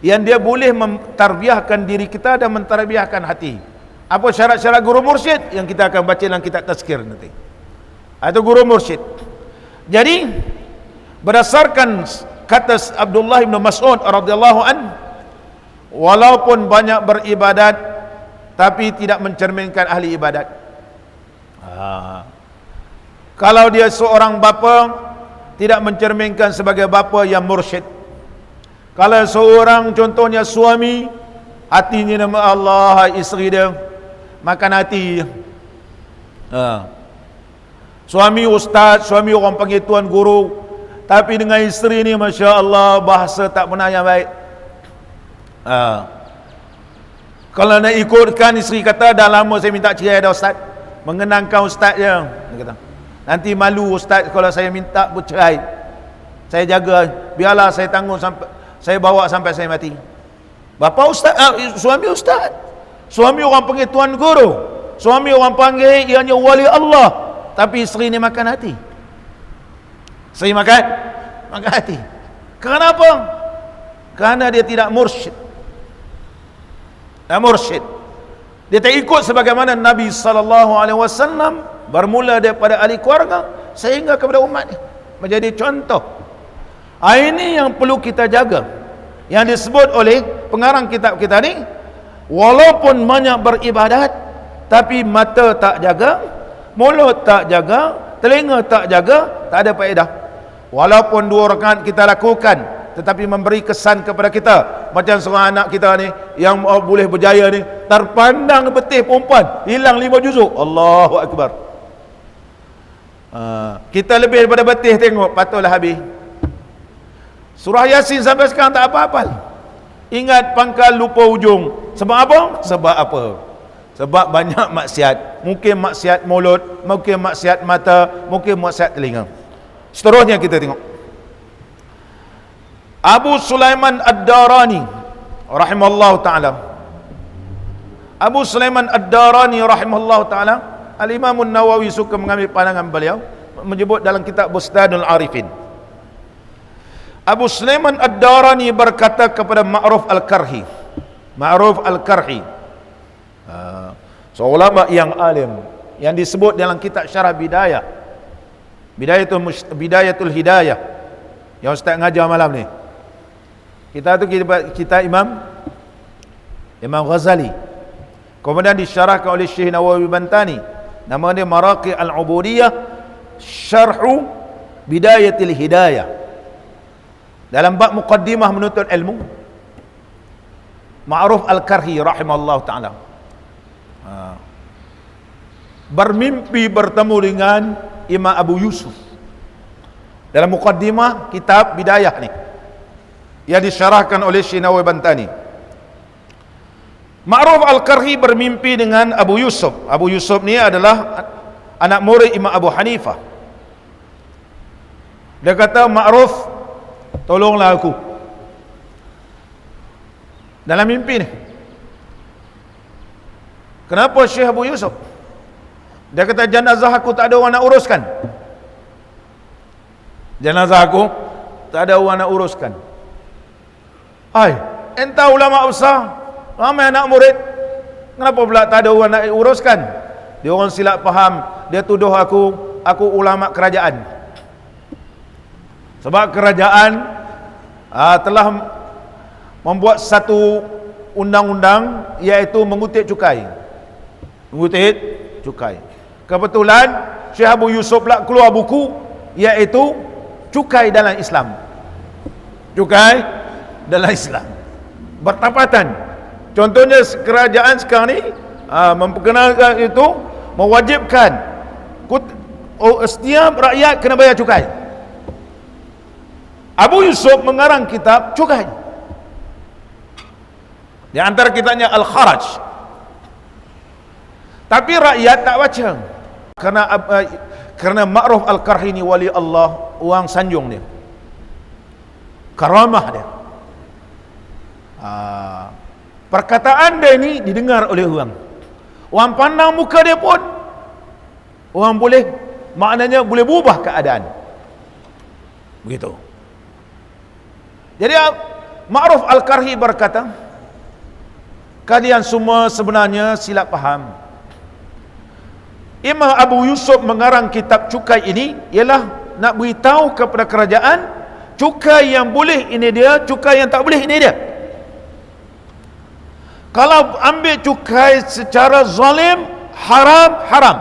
Yang dia boleh mentarbiahkan diri kita dan mentarbiahkan hati. Apa syarat-syarat guru mursyid? Yang kita akan baca dalam kitab tazkir nanti. Itu guru mursyid. Jadi berdasarkan kata Abdullah bin Mas'ud radhiyallahu an, walaupun banyak beribadat tapi tidak mencerminkan ahli ibadat. Kalau dia seorang bapa, tidak mencerminkan sebagai bapa yang mursyid. Kalau seorang contohnya suami, hatinya nama Allah, isteri dia makan hati. Suami ustaz, suami orang panggil tuan guru, tapi dengan isteri ni Masya Allah, bahasa tak pernah yang baik. Kalau nak ikutkan, isteri kata dah lama saya minta cerai dah ustaz, mengenangkan ustaz je. Dia kata, nanti malu ustaz kalau saya minta bercerai, saya jaga, biarlah saya tanggung sampai saya bawa sampai saya mati. Bapa ustaz, suami ustaz, suami orang panggil tuan guru, suami orang panggil ianya wali Allah, tapi isteri ni makan hati. Isteri makan hati. Kenapa? Kerana dia tidak mursyid. Mursyid. Dia tak ikut sebagaimana Nabi SAW bermula daripada ahli keluarga sehingga kepada umat ni, menjadi contoh. Ini yang perlu kita jaga, yang disebut oleh pengarang kitab kita ni, walaupun banyak beribadat tapi mata tak jaga, mulut tak jaga, telinga tak jaga, tak ada faedah. Walaupun 2 rakaat kita lakukan, tetapi memberi kesan kepada kita macam seorang anak kita ni yang boleh berjaya ni, terpandang betih perempuan, hilang 5 juzuk. Allahu Akbar. Kita lebih daripada betih tengok, patutlah habis. Surah Yasin sampai sekarang tak apa-apa. Ingat pangkal lupa ujung. Sebab apa? Sebab banyak maksiat. Mungkin maksiat mulut, mungkin maksiat mata, mungkin maksiat telinga. Seterusnya kita tengok. Abu Sulaiman Ad-Darani rahimahullah ta'ala. Abu Sulaiman Ad-Darani rahimahullah ta'ala, Al-Imam Nawawi suka mengambil pandangan beliau, menyebut dalam kitab Bustadul Arifin. Abu Sulaiman Ad-Darani berkata kepada Ma'ruf Al-Karhi. Ma'ruf Al-Karhi, seorang ulama yang alim, yang disebut dalam kitab Syarah Bidayah, Bidayatul Hidayah, yang ustaz ngajar malam ni. Kita Imam Ghazali, kemudian disyarahkan oleh Syekh Nawawi Bantani, nama dia Maraqi Al-Ubudiyah Syarhu Bidayatil Hidayah. Dalam bab muqaddimah menuntut ilmu, Ma'ruf Al-Karhi rahimahullah ta'ala bermimpi bertemu dengan Imam Abu Yusuf. Dalam muqaddimah kitab Bidayah ni, yang disyarahkan oleh Syekh Nawawi Bantani, Ma'ruf Al-Qarhi bermimpi dengan Abu Yusuf. Abu Yusuf ni adalah anak murid Imam Abu Hanifah. Dia kata, Ma'ruf, tolonglah aku. Dalam mimpi ni. Kenapa Syekh Abu Yusuf? Dia kata, jenazah aku tak ada orang nak uruskan. Jenazah aku tak ada orang nak uruskan. Hai, entah ulama besar, ramai anak murid, kenapa pula tak ada orang nak uruskan? Dia orang silap faham. Dia tuduh aku ulama kerajaan. Sebab kerajaan telah membuat satu undang-undang, iaitu mengutip cukai. Mengutip cukai. Kebetulan Syekh Abu Yusuf pula keluar buku, iaitu cukai dalam Islam. Cukai dalam Islam. Bertapatan. Contohnya kerajaan sekarang ni memperkenalkan itu, mewajibkan setiap rakyat kena bayar cukai. Abu Yusuf mengarang kitab cukai. Di antara kitabnya Al-Kharaj. Tapi rakyat tak baca. Kerana Ma'ruf Al-Qarhi ni wali Allah, orang sanjung dia, karamah dia. Perkataan dia ni didengar oleh orang. Orang pandang muka dia pun, orang boleh, maknanya boleh berubah keadaan. Begitu. Jadi Ma'ruf Al-Qarhi berkata, kalian semua sebenarnya silap faham. Imam Abu Yusuf mengarang kitab cukai ini ialah nak beritahu kepada kerajaan, cukai yang boleh ini dia, cukai yang tak boleh ini dia. Kalau ambil cukai secara zalim, haram.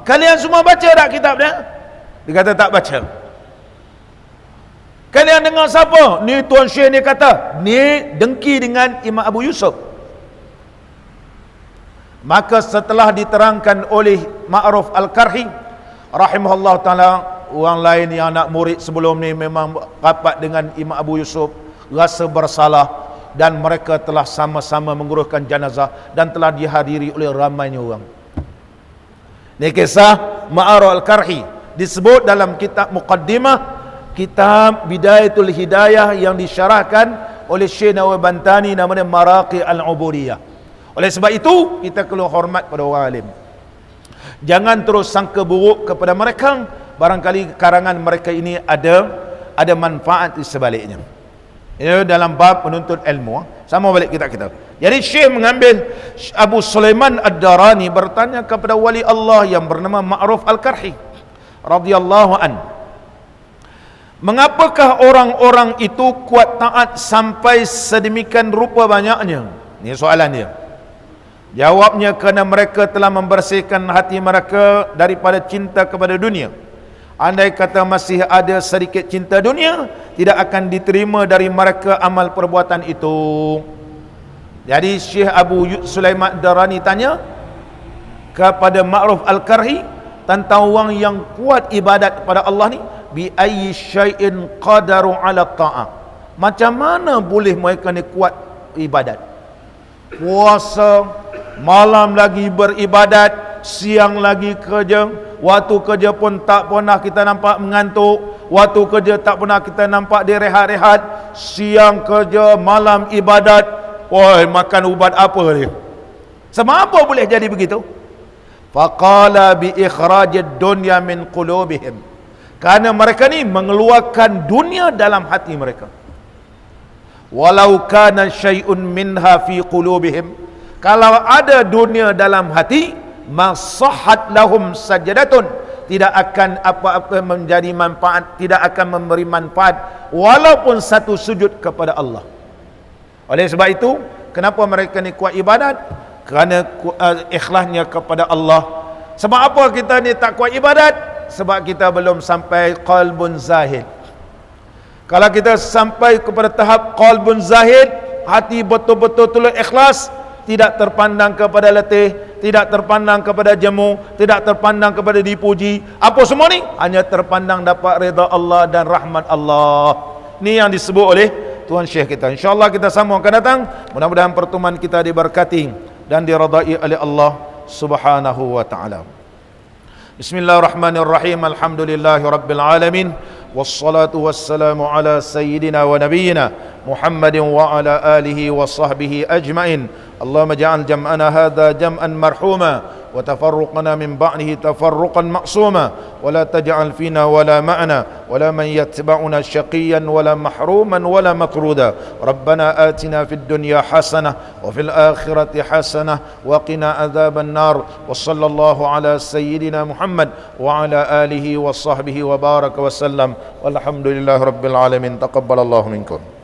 Kalian semua baca tak kitab dia? Dia kata tak baca. Kalian dengar siapa? Ni Tuan Syekh ni kata, ni dengki dengan Imam Abu Yusuf. Maka setelah diterangkan oleh Ma'ruf Al-Qarhi rahimahullah ta'ala, orang lain yang anak murid sebelum ni memang rapat dengan Imam Abu Yusuf, rasa bersalah, dan mereka telah sama-sama menguruskan jenazah dan telah dihadiri oleh ramainya orang. Ini kisah Ma'ruf Al-Qarhi disebut dalam kitab Muqaddimah kitab Bidayatul Hidayah yang disyarahkan oleh Syekh Nawawi Bantani, namanya Maraqi Al-Ubudiyah. Oleh sebab itu, kita perlu hormat pada orang alim. Jangan terus sangka buruk kepada mereka, barangkali karangan mereka ini ada manfaat di sebaliknya. Ini dalam bab menuntut ilmu. Sama balik kita. Jadi Syekh mengambil Abu Sulaiman Ad-Darani bertanya kepada wali Allah yang bernama Ma'ruf Al-Qarhi radhiyallahu an, mengapakah orang-orang itu kuat taat sampai sedemikian rupa banyaknya? Ini soalan dia. Jawabnya, kerana mereka telah membersihkan hati mereka daripada cinta kepada dunia. Andai kata masih ada sedikit cinta dunia, tidak akan diterima dari mereka amal perbuatan itu. Jadi Syekh Abu Sulaiman Darani tanya kepada Ma'ruf Al-Qarhi tentang orang yang kuat ibadat kepada Allah ni, bi ayyi syai'in qadaru ala ta'ah. Macam mana boleh mereka ni kuat ibadat? Puasa, malam lagi beribadat, siang lagi kerja, waktu kerja pun tak pernah kita nampak mengantuk, waktu kerja tak pernah kita nampak dia rehat-rehat, siang kerja, malam ibadat. Woi, makan ubat apa dia? Sebab apa boleh jadi begitu? Faqala bi ikhrajid dunya min qulubihim. Kerana mereka ni mengeluarkan dunia dalam hati mereka. Walau kana syai'un minha fi qulubihim, kalau ada dunia dalam hati, masahhat lahum sajadatun, tidak akan apa-apa menjadi manfaat, tidak akan memberi manfaat walaupun satu sujud kepada Allah. Oleh sebab itu, kenapa mereka ni kuat ibadat? Kerana ikhlasnya kepada Allah. Sebab apa kita ni tak kuat ibadat? Sebab kita belum sampai qalbun zahid. Kalau kita sampai kepada tahap qalbun zahid, hati betul-betul ikhlas, tidak terpandang kepada letih, tidak terpandang kepada jemu, tidak terpandang kepada dipuji, apa semua ni hanya terpandang dapat redha Allah dan rahmat Allah. Ni yang disebut oleh Tuan Syekh kita. InsyaAllah kita sambung akan datang. Mudah-mudahan pertemuan kita diberkati dan diradai oleh Allah Subhanahu wa ta'ala. Bismillahirrahmanirrahim. Alhamdulillahi rabbil alamin. Wassalatu wassalamu ala sayyidina wa nabiyyina Muhammadin wa ala alihi wa sahbihi ajma'in. Allahumma ja'al jam'ana hadha jam'an marhuma وتفرقنا من بعده تفرقا معصوما ولا تجعل فينا ولا معنا ولا من يتبعنا شقيا ولا محروما ولا مطرودا ربنا آتنا في الدنيا حسنة وفي الآخرة حسنة وقنا عذاب النار وصلى الله على سيدنا محمد وعلى آله وصحبه وبارك وسلم والحمد لله رب العالمين تقبل الله منكم.